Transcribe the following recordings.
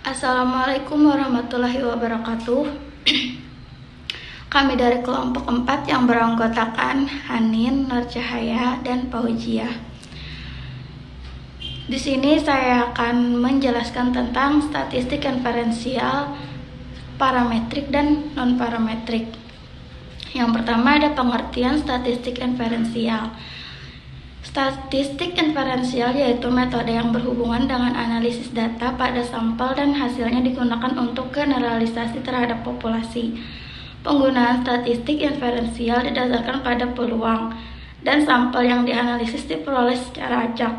Assalamualaikum warahmatullahi wabarakatuh. Kami dari kelompok 4 yang beranggotakan Hanin, Nur Cahaya, dan Paujiah. Di sini saya akan menjelaskan tentang statistik inferensial, parametrik, dan non-parametrik. Yang pertama ada pengertian statistik inferensial. Statistik inferensial yaitu metode yang berhubungan dengan analisis data pada sampel dan hasilnya digunakan untuk generalisasi terhadap populasi. Penggunaan statistik inferensial didasarkan pada peluang dan sampel yang dianalisis diperoleh secara acak.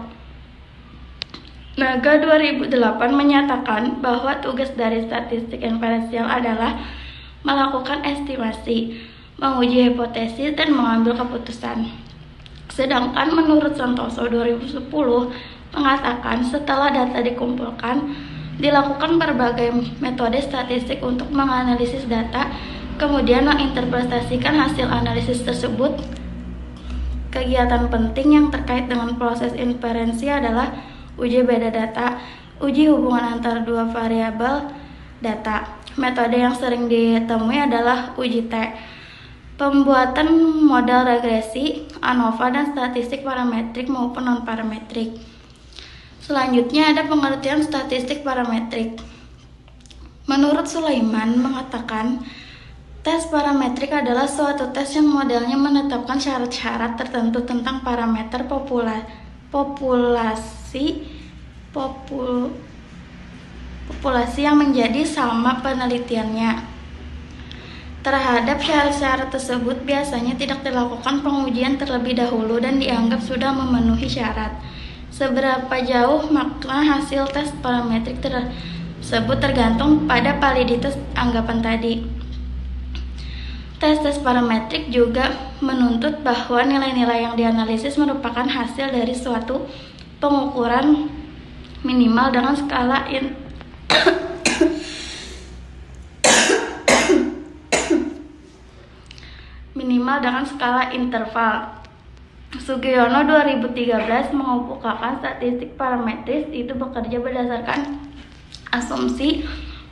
Naga 2008 menyatakan bahwa tugas dari statistik inferensial adalah melakukan estimasi, menguji hipotesis, dan mengambil keputusan. Sedangkan menurut Santoso 2010 mengatakan setelah data dikumpulkan, dilakukan berbagai metode statistik untuk menganalisis data, kemudian menginterpretasikan hasil analisis tersebut. Kegiatan penting yang terkait dengan proses inferensi adalah uji beda data, uji hubungan antara dua variabel data. Metode yang sering ditemui adalah uji T, pembuatan model regresi, ANOVA, dan statistik parametrik maupun non-parametrik. Selanjutnya ada pengertian statistik parametrik. Menurut Sulaiman mengatakan, tes parametrik adalah suatu tes yang modelnya menetapkan syarat-syarat tertentu tentang parameter populasi yang menjadi sama penelitiannya. Terhadap syarat-syarat tersebut biasanya tidak dilakukan pengujian terlebih dahulu dan dianggap sudah memenuhi syarat. Seberapa jauh makna hasil tes parametrik tersebut tergantung pada validitas anggapan tadi. Tes parametrik juga menuntut bahwa nilai-nilai yang dianalisis merupakan hasil dari suatu pengukuran minimal dengan skala interval. Sugiono 2013 mengemukakan statistik parametris itu bekerja berdasarkan asumsi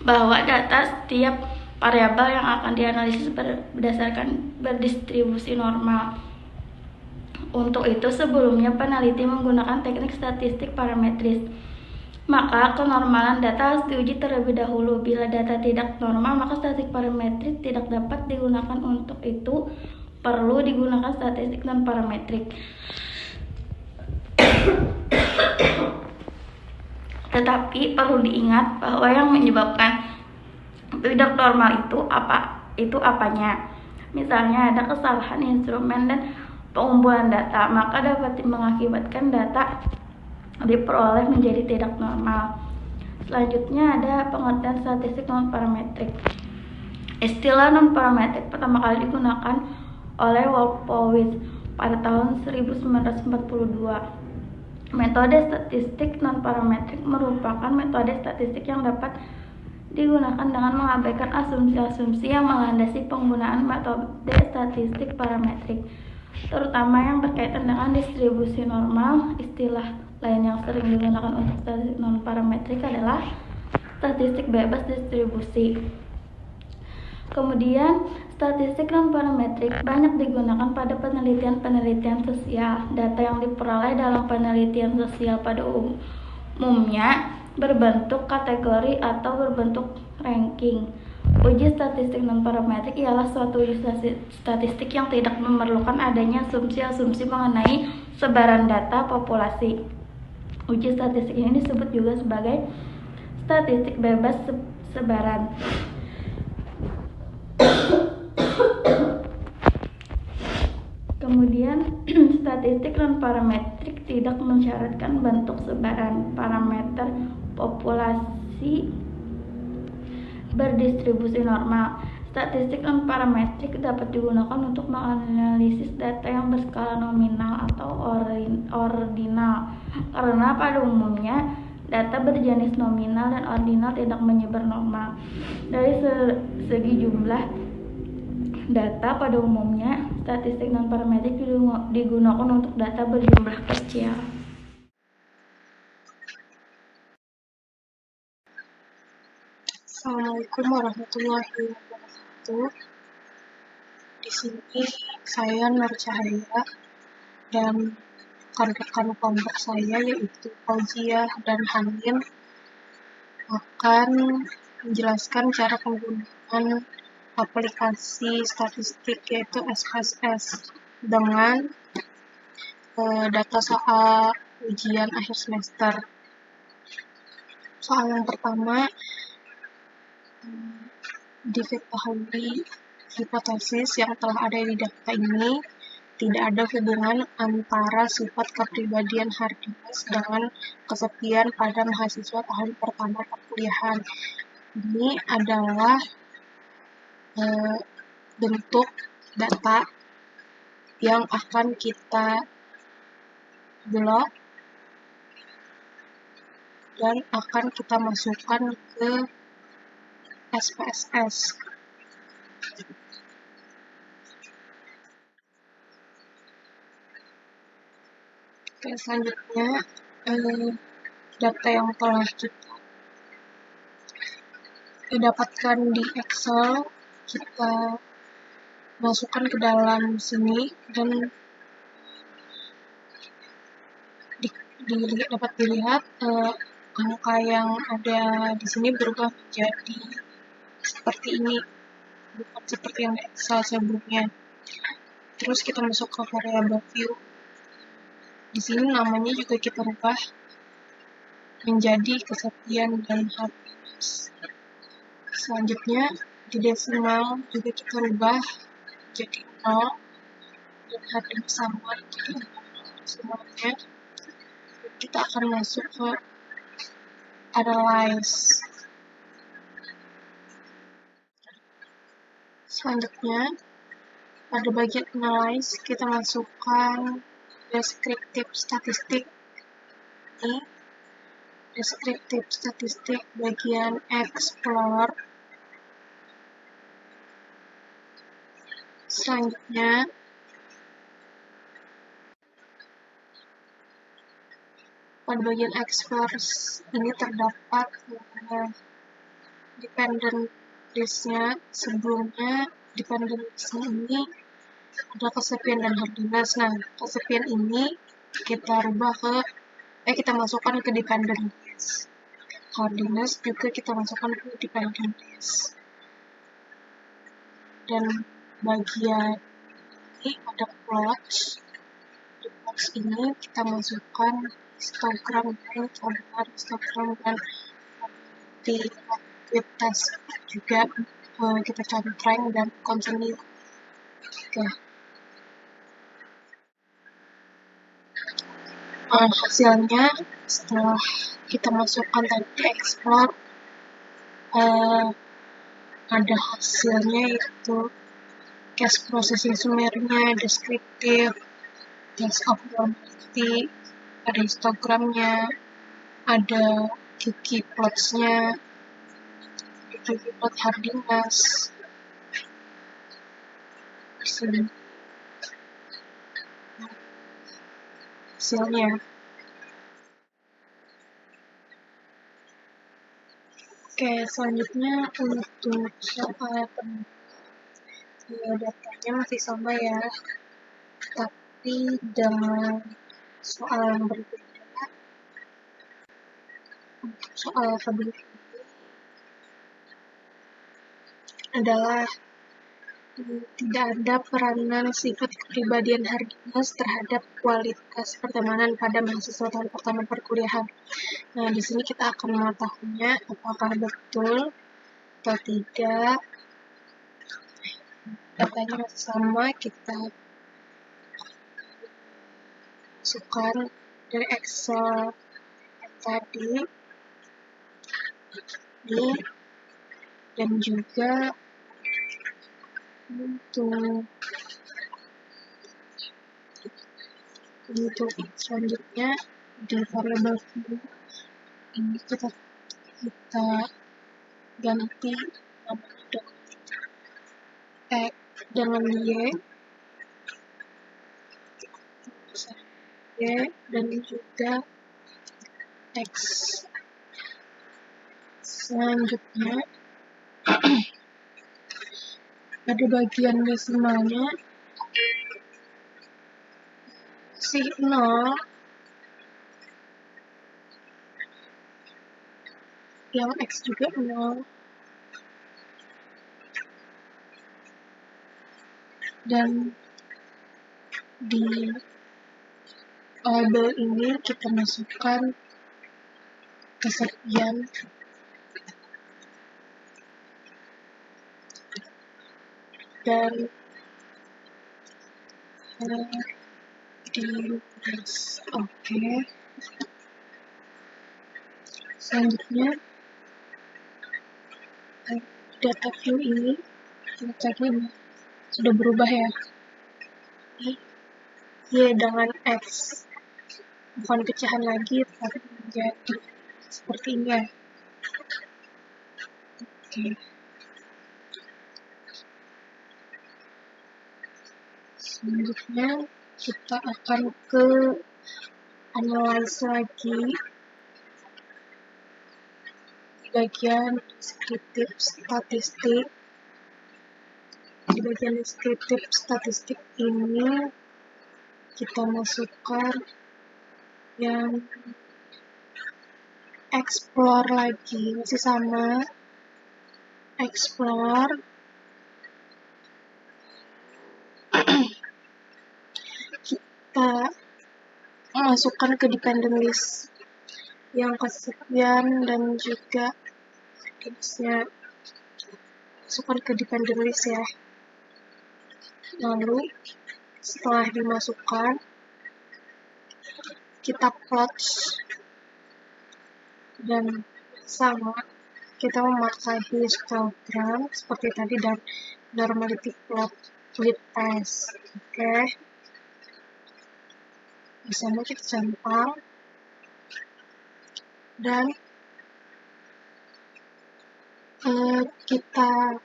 bahwa data setiap variabel yang akan dianalisis berdasarkan berdistribusi normal. Untuk itu sebelumnya peneliti menggunakan teknik statistik parametris. Maka kenormalan data harus diuji terlebih dahulu. Bila data tidak normal, maka statistik parametrik tidak dapat digunakan. Untuk itu perlu digunakan statistik non-parametrik. Tetapi perlu diingat bahwa yang menyebabkan tidak normal itu apanya. Misalnya ada kesalahan instrumen dan pengumpulan data, maka dapat mengakibatkan data diperoleh menjadi tidak normal. Selanjutnya ada pengertian statistik non-parametrik. Istilah non-parametrik pertama kali digunakan oleh Wolfowitz pada tahun 1942. Metode statistik non-parametrik merupakan metode statistik yang dapat digunakan dengan mengabaikan asumsi-asumsi yang melandasi penggunaan metode statistik parametrik, terutama yang berkaitan dengan distribusi normal. Istilah lain yang sering digunakan untuk statistik non-parametrik adalah statistik bebas distribusi. Kemudian, statistik non-parametrik banyak digunakan pada penelitian sosial. Data yang diperoleh dalam penelitian sosial pada umumnya berbentuk kategori atau berbentuk ranking. Uji statistik non-parametrik ialah suatu uji statistik yang tidak memerlukan adanya asumsi-asumsi mengenai sebaran data populasi. Uji statistik ini disebut juga sebagai statistik bebas sebaran. Kemudian, statistik non-parametrik tidak mensyaratkan bentuk sebaran parameter populasi berdistribusi normal. Statistik non-parametrik dapat digunakan untuk menganalisis data yang berskala nominal atau ordinal, karena pada umumnya data berjenis nominal dan ordinal tidak menyebar normal. Dari segi jumlah data pada umumnya, statistik non-parametrik digunakan untuk data berjumlah kecil. Assalamualaikum warahmatullahi wabarakatuh. Di sini saya Nur Cahaya dan rekan-rekan kelompok saya yaitu Fauziah dan Hanin akan menjelaskan cara penggunaan aplikasi statistik yaitu SPSS dengan data soal ujian akhir semester. Soal yang pertama, diketahui hipotesis yang telah ada di data ini tidak ada hubungan antara sifat kepribadian Hardiness dengan kesepian pada mahasiswa tahun pertama perkuliahan. Ini adalah bentuk data yang akan kita blok dan akan kita masukkan ke SPSS. Oke, selanjutnya data yang telah kita dapatkan di Excel kita masukkan ke dalam sini dan dapat dilihat angka yang ada di sini berubah menjadi seperti ini, bukan seperti yang di Excel sebelumnya. Terus kita masuk ke variable view. Di sini namanya juga kita rubah menjadi kesepian dan happiness. Selanjutnya di desimal juga kita rubah jadi 0 dan happiness sama jadi 0 semuanya. Kita akan masuk ke analyze. Selanjutnya pada bagian analyze kita masukkan deskriptif statistik. Ini deskriptif statistik bagian explore. Selanjutnya pada bagian explore ini terdapat dependent list-nya. Sebelumnya dependent list ini ada kesepian dan hardiness. Nah, kesepian ini kita rubah kita masukkan ke dependent list. Hardiness juga kita masukkan ke dependent list. Dan bagian ini ada plots. Di plots ini kita masukkan histogram dan di rapid test juga kita cari rank dan continue. Oke. Hasilnya setelah kita masukkan tadi explore ada hasilnya yaitu case processing summary-nya, deskriptif, test of normality, ada histogramnya, ada QQ plots-nya, QQ plot hardiness. Hasilnya. Oke, selanjutnya untuk soal datanya masih sama ya, tapi dengan soal yang berbeda. Untuk soal kedua adalah tidak ada peranan sifat kepribadian Hardiness terhadap kualitas pertemanan pada mahasiswa tahun pertama perkuliahan. Nah, di sini kita akan mengetahuinya apakah betul atau tidak. Datanya masih sama, kita masukkan dari Excel tadi ini, dan juga untuk selanjutnya di variable view ini kita ganti namanya dengan y dan juga x. Selanjutnya Pada bagian desimalnya si 0, yang X juga 0, dan di label ini kita masukkan kesekian dan di oke. Selanjutnya data view ini kita ini sudah berubah ya, Y dengan X, bukan pecahan lagi tapi menjadi seperti ini ya. Oke. Selanjutnya kita akan ke analyze lagi di bagian deskriptif statistik. Di bagian deskriptif statistik ini kita masukkan yang explore lagi, masih sama, explore. Kita masukkan ke dependent list yang kesekian dan juga jenisnya, masukkan ke dependent list ya. Lalu setelah dimasukkan, kita plot dan sama, kita memakai histogram seperti tadi dan normality plot with test. Oke. Di sana kita centang dan kita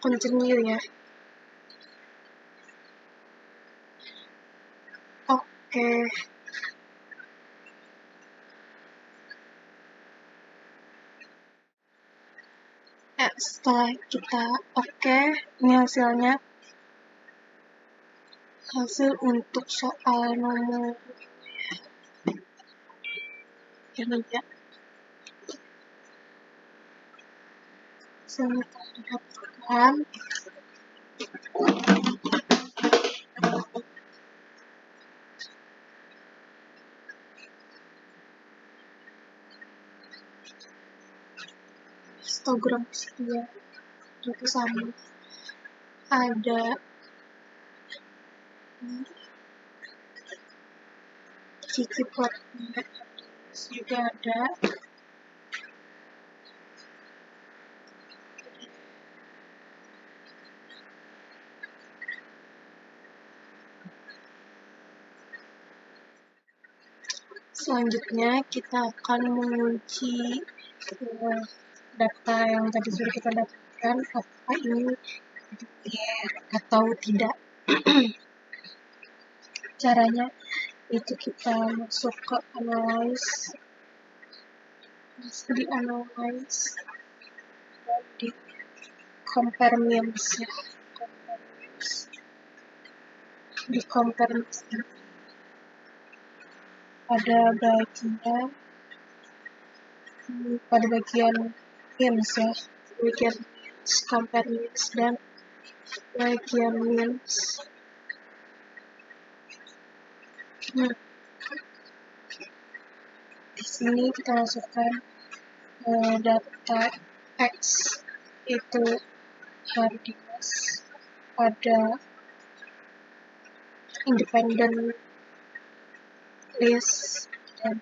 continue ya. Oke. Setelah kita oke, ini hasilnya. Hasil untuk soal nomor ini ya. Hasilnya telah didapatkan. Histogram dia itu sama, ada Cici plotnya juga ada. Selanjutnya kita akan menguji data yang tadi sudah kita dapatkan, apakah ini linear atau tidak. Caranya itu kita masuk ke analyze, di analyze dan di compare means ya. Di compare means pada bagian means ya, bagian compare means dan bagian means. Di sini kita masukkan data X itu hardiness pada independent list dan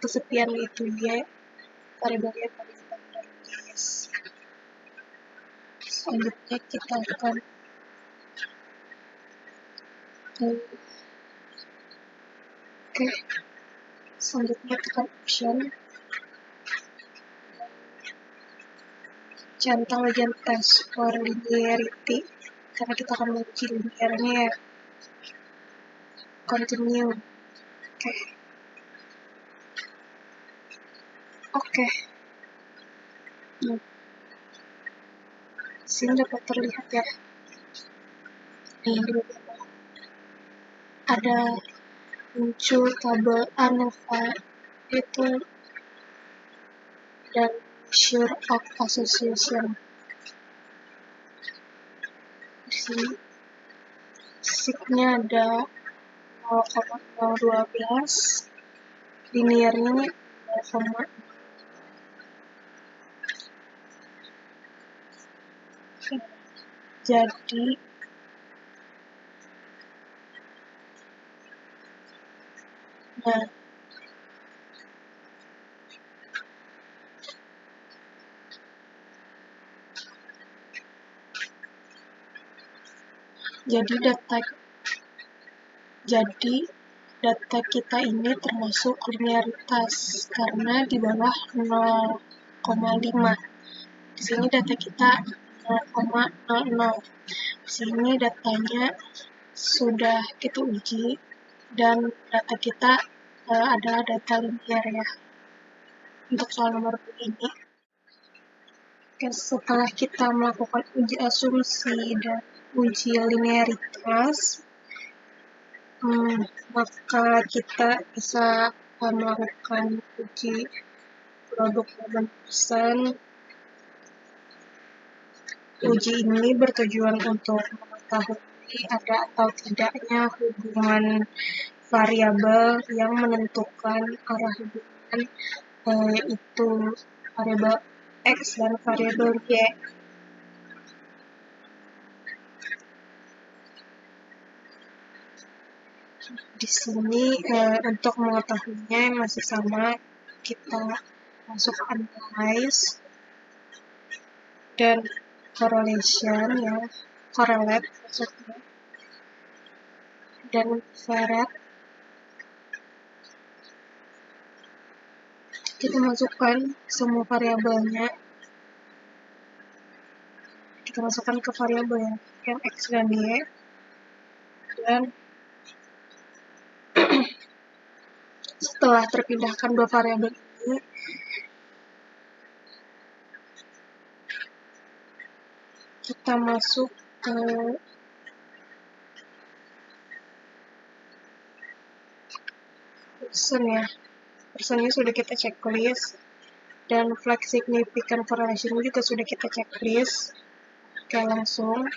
kesepian itu Y variabelnya pada independent list. Selanjutnya kita akan selanjutnya tekan option, centang bagian test for linearity karena kita akan menguji linearnya ya. Continue. Oke. Nah, di sini dapat terlihat ya, di bawah ada muncul tabel ANOVA itu dan Share of Association. Di sini signya ada 0,012, linearnya 0, jadi nah jadi data kita ini termasuk linearitas karena di bawah 0,5. Di sini data kita 0,00. Di sini datanya sudah kita uji dan data kita adalah data linear ya. Untuk soal nomor 2 ini, setelah kita melakukan uji asumsi dan uji linearitas, maka kita bisa melakukan uji produk pembentusan. Uji ini bertujuan untuk mengetahui ada atau tidaknya hubungan variabel yang menentukan arah hubungan, yaitu variabel X dan variabel Y. Di sini untuk mengetahuinya masih sama, kita masuk analyze dan correlation ya, correlate maksudnya, dan variate. Kita masukkan semua variabelnya, kita masukkan ke variabel yang X dan Y, dan setelah terpindahkan dua variabel ini, kita masuk ke person ya. Personnya sudah kita checklist, dan flag significant correlation juga sudah kita checklist. Oke, langsung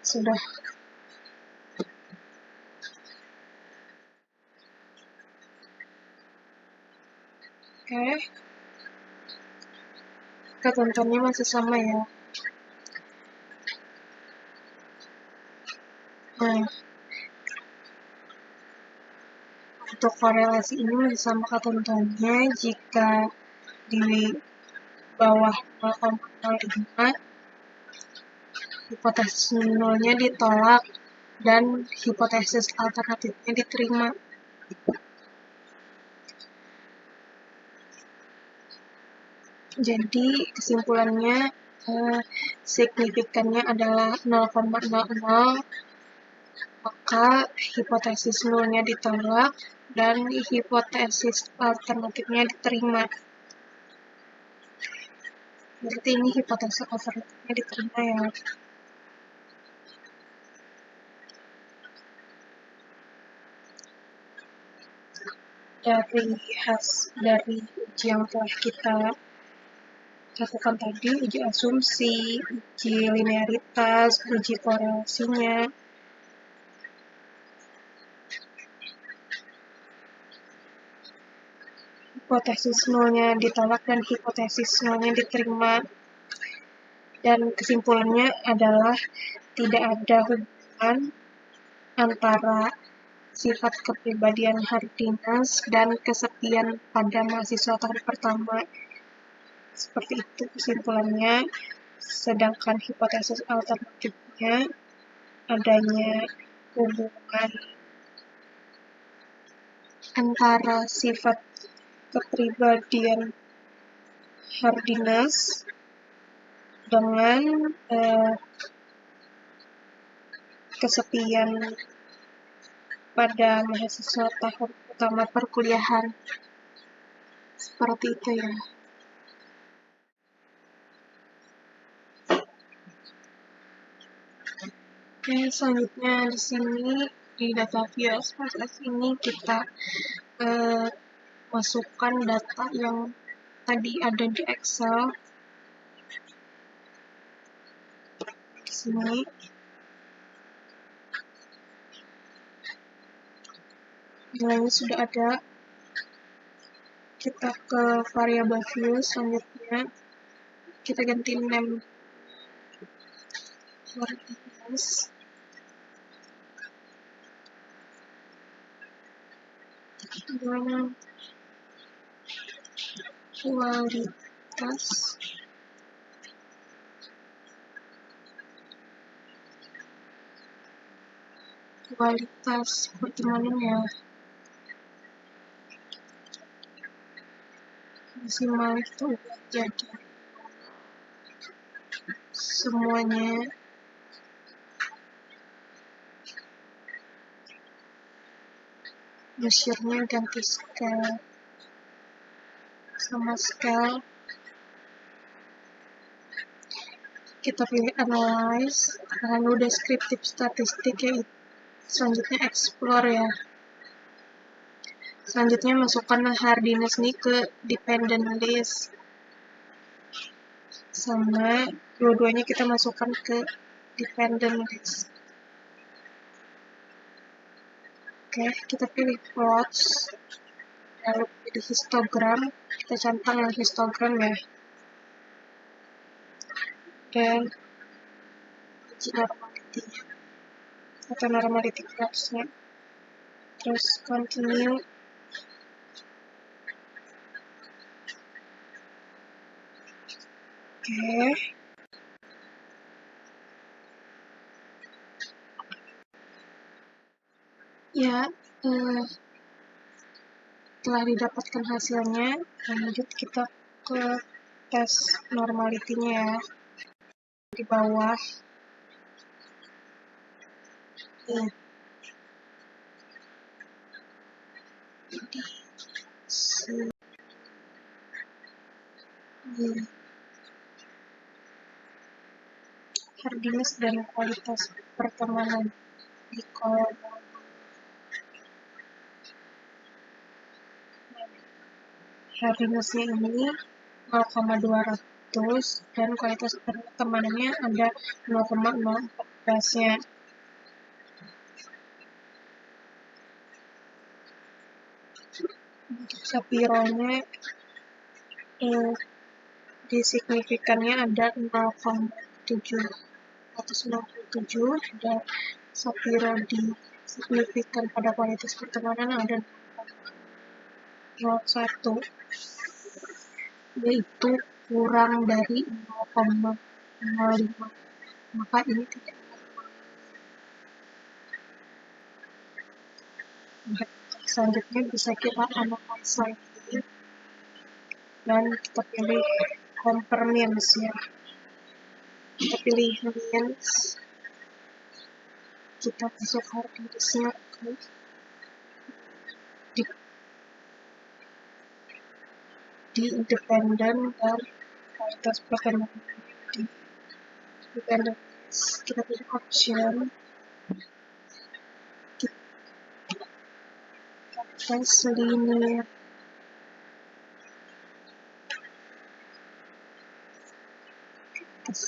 sudah. Oke, ketentuannya masih sama ya. Nah, untuk korelasi ini masih sama ketentuannya. Jika di bawah 0,05, hipotesis nolnya ditolak dan hipotesis alternatifnya diterima. Jadi kesimpulannya, signifikannya adalah 0,00, maka hipotesis nolnya ditolak dan hipotesis alternatifnya diterima. Berarti ini hipotesis alternatifnya diterima ya. Dari uji yang telah kita lakukan tadi, uji asumsi, uji linearitas, uji korelasinya, hipotesis nolnya ditolak dan hipotesis nolnya diterima, dan kesimpulannya adalah tidak ada hubungan antara sifat kepribadian Hardiness dan kesepian pada mahasiswa tahun pertama. Seperti itu kesimpulannya. Sedangkan hipotesis alternatifnya adanya hubungan antara sifat kepribadian Hardiness dengan kesepian pada mahasiswa tahun pertama perkuliahan. Seperti itu ya. Oke, selanjutnya di sini di data views ini kita masukkan data yang tadi ada di Excel. Di sini nilainya sudah ada. Kita ke variable view, selanjutnya kita ganti name kualitas. Kualitas pertemanan ya, maksimal itu jadi semuanya. Measure-nya ganti scale sama scale. Kita pilih analyze, lalu descriptive statistik ya. Selanjutnya explore ya. Selanjutnya masukkan hardiness nih ke dependent list. Sama dua-duanya kita masukkan ke dependent list. Oke, kita pilih plots, lalu pilih histogram, kita centang yang histogram ya, dan uji normality atau normality graphs-nya, terus continue. Oke, ya setelah didapatkan hasilnya, lanjut kita ke tes normality-nya ya, di bawah. Hardiness dan kualitas pertemanan di kolom. Hardiness-nya ini 0,200 dan kualitas pertemanannya ada 0,014-nya. Untuk Shapiro-nya di signifikannya ada 0,767 dan Shapiro di signifikan pada kualitas pertemanan ada 0,01, yaitu kurang dari 0,05, maka ini tidak. Selanjutnya bisa kita analyze lagi dan kita pilih compare means ya. Kita pilih means, kita masuk hardiness-nya di independent dan kualitas pertemanan di independent. Kita pilih option, kita tes linear.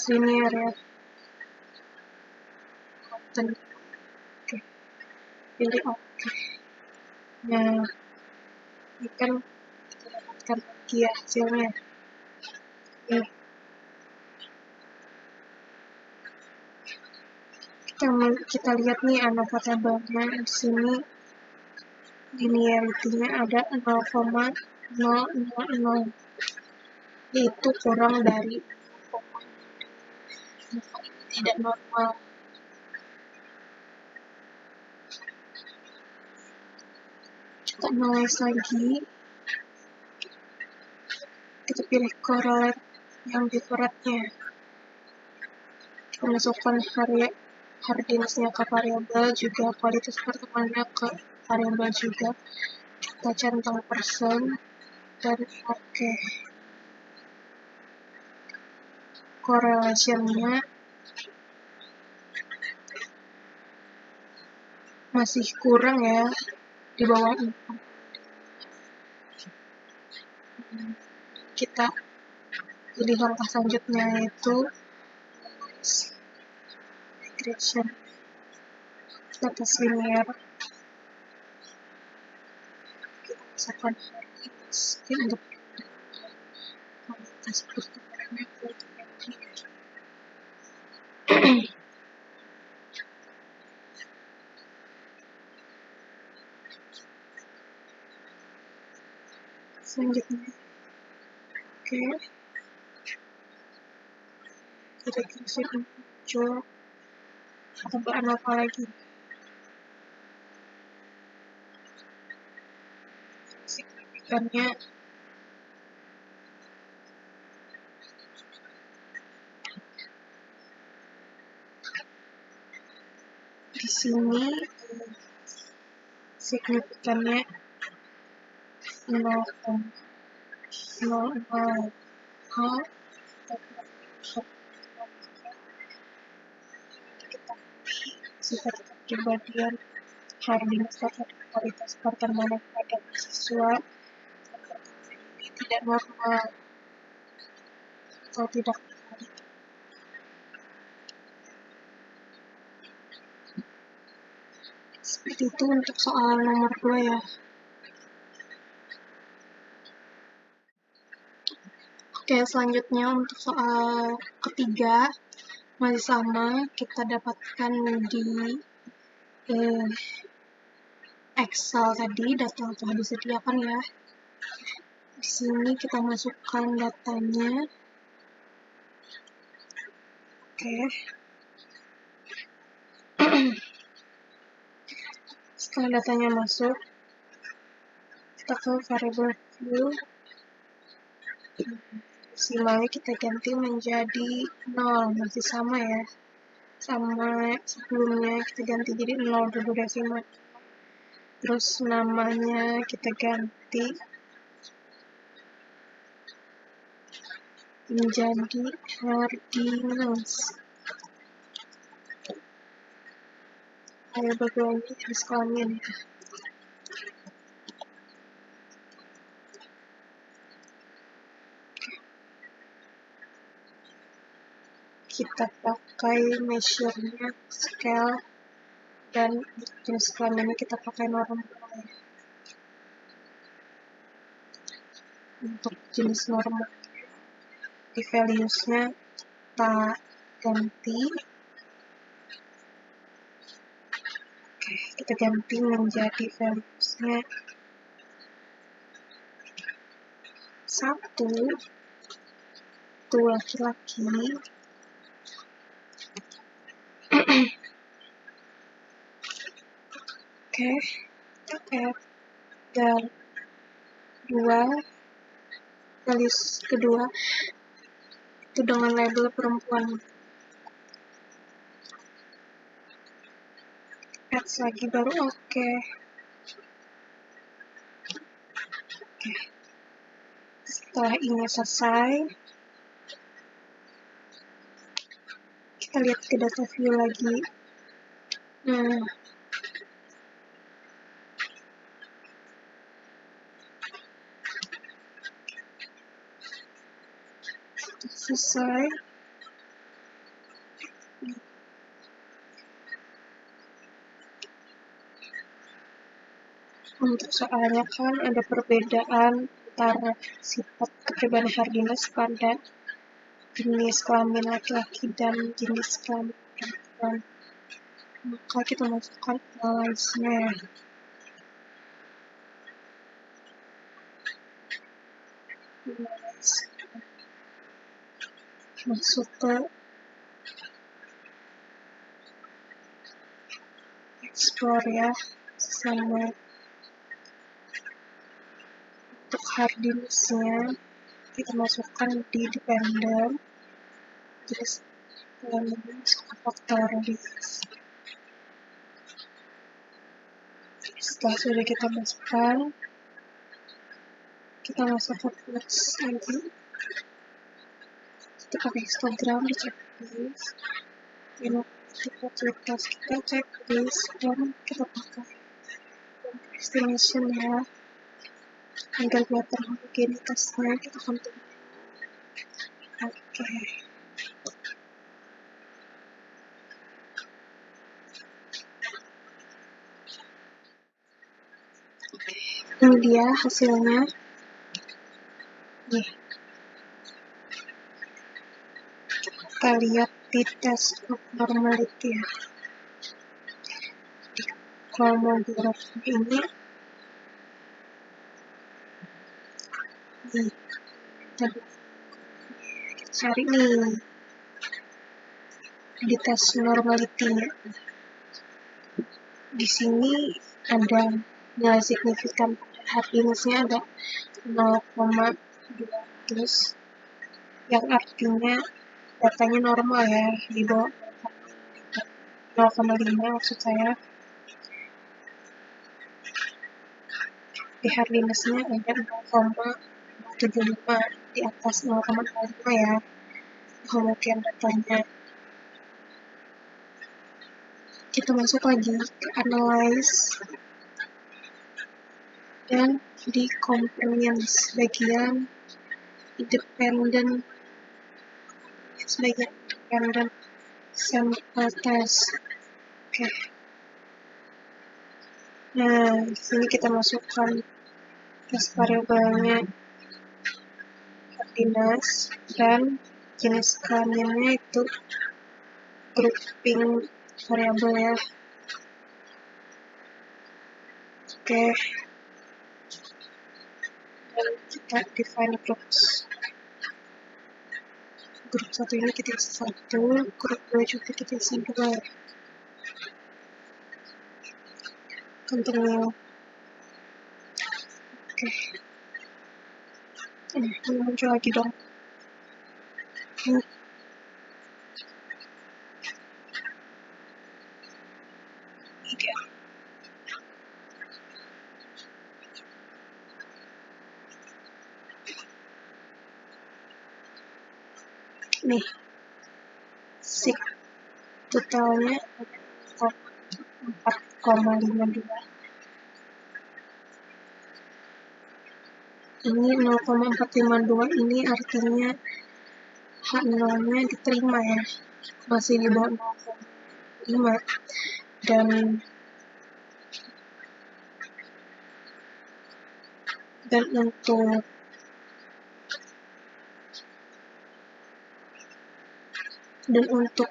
Linear ya, konten. Oke, pilih oke. Nah, ini kan kita dapatkan lagi ya hasilnya. Kita lihat nih ANOVA tabelnya. Di sini linearity-nya ada 0,000, yaitu kurang dari 0,0. Tidak normal. Kita analyze lagi, kita pilih correlate yang different-nya. Kita masukkan hardiness-nya ke variabel, juga kualitas pertemuannya ke variabel juga. Kita centang persen dan oke. Correlation-nya masih kurang ya, di bawah 4. Kita pilih langkah selanjutnya, yaitu regression batas linear. Kita masukkan hardiness untuk kualitas pertemuannya ke selanjutnya. Oke, regression muncul tambahan apa lagi? Signifikannya di sini signifikannya 0,00 sifat kepribadian hardiness atau kualitas pertemanan pada siswa ini tidak normal atau tidak valid. Seperti itu untuk soal nomor 2 ya. Oke, selanjutnya untuk soal ketiga masih sama, kita dapatkan di Excel tadi, data yang telah disediakan ya. Di sini kita masukkan datanya. Oke. Setelah datanya masuk, kita ke variable view. Desimalnya kita ganti menjadi 0, masih sama ya. Sama sebelumnya kita ganti jadi 0 desimal. Terus namanya kita ganti menjadi hardiness. Variabel ini jenis kelamin ya. Kita pakai measure-nya scale, dan jenis kelaminnya kita pakai normal ya. Untuk jenis normal di values-nya kita ganti. Oke, kita ganti menjadi values-nya 1, itu laki-laki. Oke, dan 2, values kedua itu dengan label perempuan. Add lagi baru oke. Setelah ini selesai, kita lihat ke data view lagi. Selesai. Untuk soalnya kan ada perbedaan antara sifat kepribadian hardiness pada jenis kelamin laki-laki dan jenis kelamin perempuan. Maka kita masukkan analyze-nya. Masuk ke explore ya, sama untuk hardiness-nya kita masukkan di dependent, terus masuk ke factorial. Setelah sudah kita masukkan, kita masukkan plus lagi. Kita pakai histogram di checklist. Kita checklist dan kita pakai estimation ya, agar kelihatan homogenitasnya. Kita continue. Oke. Ini dia hasilnya. Nih, kita lihat di test of normality ya. Di kolom graf ini, nih, kita cari nih di tes normality-nya. Di sini ada nilai signifikan, happiness-nya ada 0,2, terus yang artinya datanya normal ya, di bawah 0,5 maksud saya. Di happiness-nya ada 0,75, di atas 0,5 ya, kemudian datanya. Kita masuk lagi ke analyze dan di compliance bagian independent sample test. Oke. Nah, di sini kita masukkan test variabelnya happiness dan jenis kelaminnya itu grouping variabel ya. Oke. Dan kita define groups. Grup 1 ini kita isi 1, grup 2 juga kita isi 2. Continue. Oke. Ini muncul lagi dong. Ini. Dia. Nih. Sig totalnya 4,52. Ini 0,452 ini artinya H0-nya diterima ya, masih di bawah 0,5. Dan untuk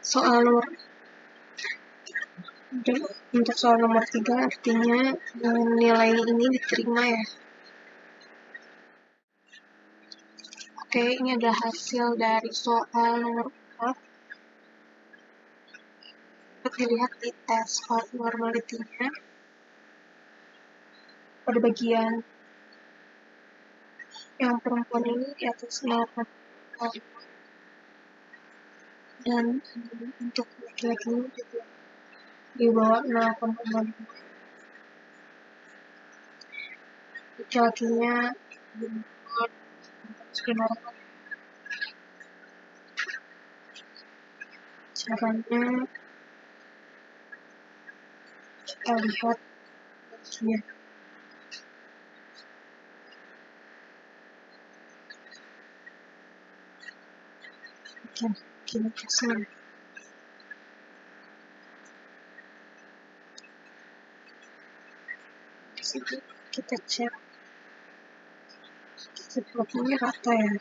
soal nomor 3 artinya nilai ini diterima ya. Oke, ini adalah hasil dari soal nomor 4. Dapat dilihat di test of normality-nya pada bagian yang perempuan ini di atas 0,5 dan untuk laki-laki ini juga di bawah 0,5. Laki-lakinya normal. Caranya kita lihat bagian genitasnya. Di sini kita cek sebelumnya rata ya.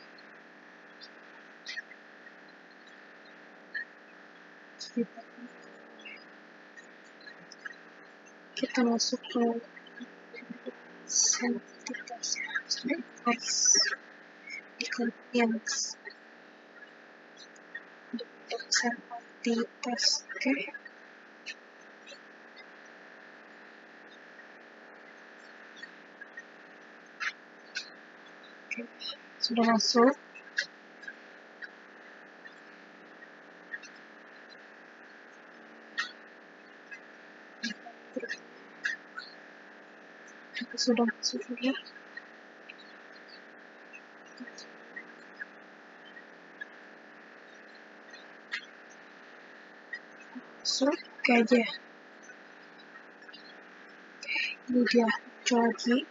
Kita masuk ke sensitivitas di convenience sensitivitas. Oke. Sudah masuk. sudah masuk juga. Masuk, oke aja. Ini dia, muncul lagi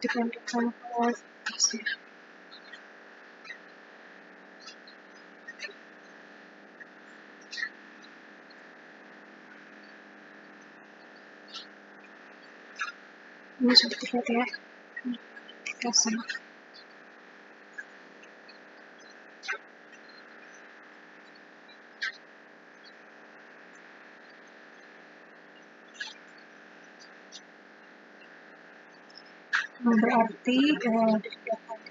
dengan kualitasnya. Ini sudah terlihat ya, dikasih. Berarti dari data ini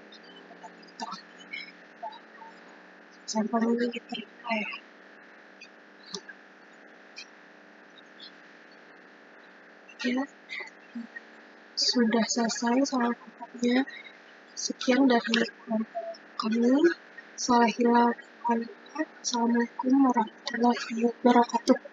kita sampel ini diterima ya. Ya, sudah selesai soal kelompoknya. Sekian dari kelompok kami. Assalamualaikum warahmatullahi wabarakatuh.